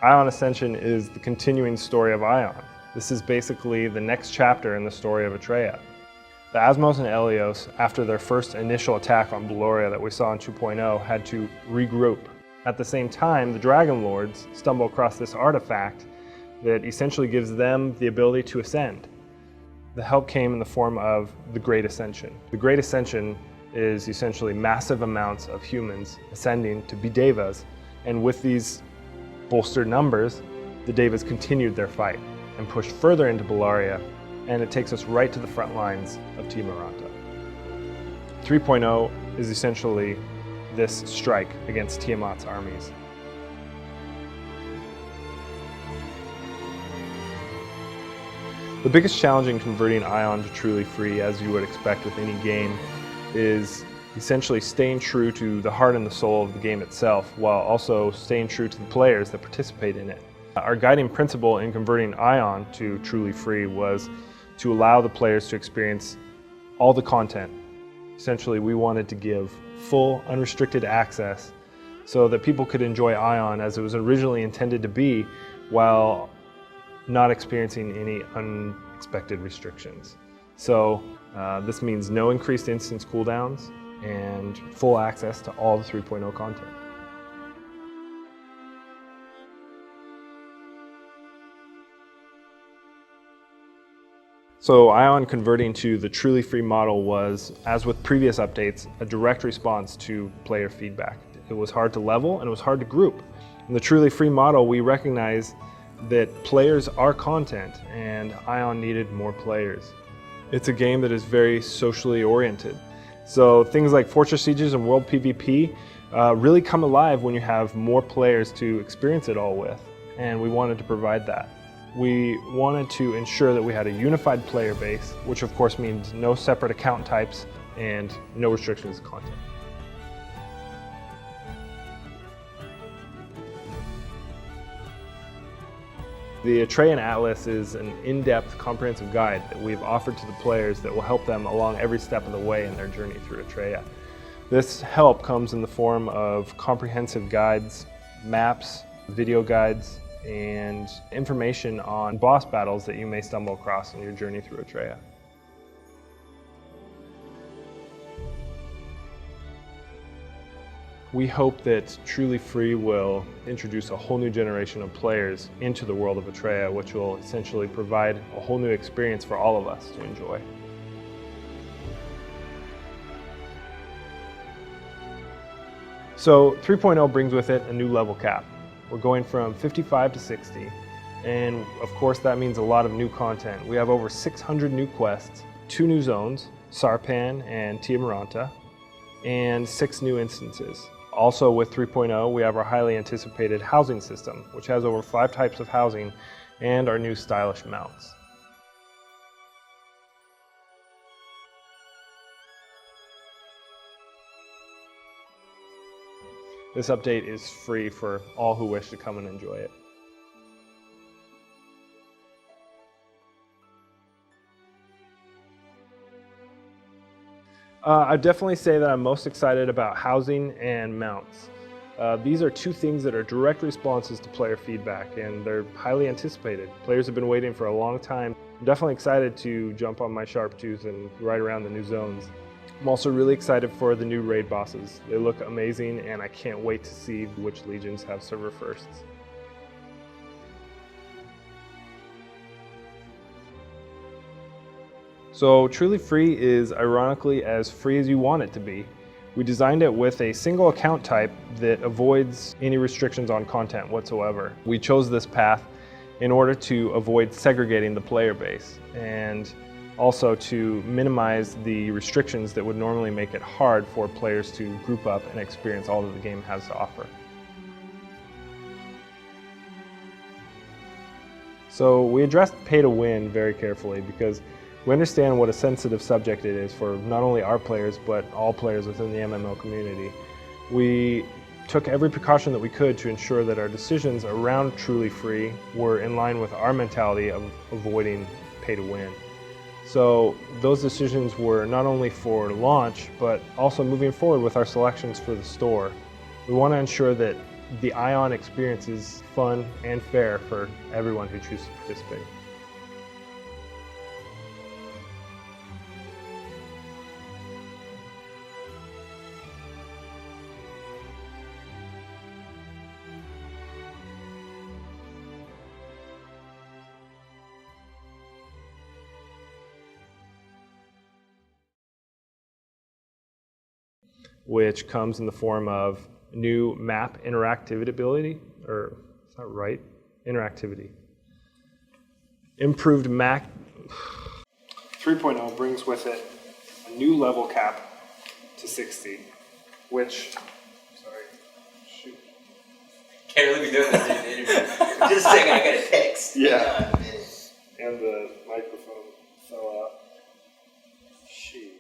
Aion Ascension is the continuing story of Aion. This is basically the next chapter in the story of Atreya. The Asmos and Elios, after their first initial attack on Baloria that we saw in 2.0, had to regroup. At the same time, the Dragon Lords stumble across this artifact that essentially gives them the ability to ascend. The help came in the form of the Great Ascension. The Great Ascension is essentially massive amounts of humans ascending to be devas, and with these bolstered numbers, the devas continued their fight and pushed further into Baloria, and it takes us right to the front lines of Tiamaranta. 3.0 is essentially this strike against Tiamat's armies. The biggest challenge in converting Aion to truly free, as you would expect with any game, is essentially staying true to the heart and the soul of the game itself, while also staying true to the players that participate in it. Our guiding principle in converting Aion to truly free was to allow the players to experience all the content. Essentially, we wanted to give full, unrestricted access so that people could enjoy Aion as it was originally intended to be, while not experiencing any unexpected restrictions. So this means no increased instance cooldowns and full access to all the 3.0 content. So Aion converting to the truly free model was, as with previous updates, a direct response to player feedback. It was hard to level and it was hard to group. In the truly free model, we recognize that players are content and Aion needed more players. It's a game that is very socially oriented. So things like Fortress Sieges and World PvP really come alive when you have more players to experience it all with, and we wanted to provide that. We wanted to ensure that we had a unified player base, which of course means no separate account types and no restrictions to content. The Atreyan Atlas is an in-depth, comprehensive guide that we've offered to the players that will help them along every step of the way in their journey through Atreya. This help comes in the form of comprehensive guides, maps, video guides, and information on boss battles that you may stumble across in your journey through Atreya. We hope that Truly Free will introduce a whole new generation of players into the world of Atreya, which will essentially provide a whole new experience for all of us to enjoy. So 3.0 brings with it a new level cap. We're going from 55 to 60, and of course that means a lot of new content. We have over 600 new quests, 2 new zones, Sarpan and Tiamaranta, and 6 new instances. Also with 3.0, we have our highly anticipated housing system, which has over 5 types of housing and our new stylish mounts. This update is free for all who wish to come and enjoy it. I'd definitely say that I'm most excited about housing and mounts. These are 2 things that are direct responses to player feedback, and they're highly anticipated. Players have been waiting for a long time. I'm definitely excited to jump on my sharp tooth and ride around the new zones. I'm also really excited for the new raid bosses. They look amazing, and I can't wait to see which legions have server firsts. So Truly Free is ironically as free as you want it to be. We designed it with a single account type that avoids any restrictions on content whatsoever. We chose this path in order to avoid segregating the player base, and also to minimize the restrictions that would normally make it hard for players to group up and experience all that the game has to offer. So we addressed pay to win very carefully because we understand what a sensitive subject it is for not only our players, but all players within the MMO community. We took every precaution that we could to ensure that our decisions around Truly Free were in line with our mentality of avoiding pay to win. So those decisions were not only for launch, but also moving forward with our selections for the store. We want to ensure that the Aion experience is fun and fair for everyone who chooses to participate. Which comes in the form of new map interactivity ability, or is that right? Interactivity. Improved map 3.0 brings with it a new level cap to 60, which, sorry, shoot. Can't really be doing this in an interview. Just a second, I got a text. Yeah. And the microphone fell out. Shoot.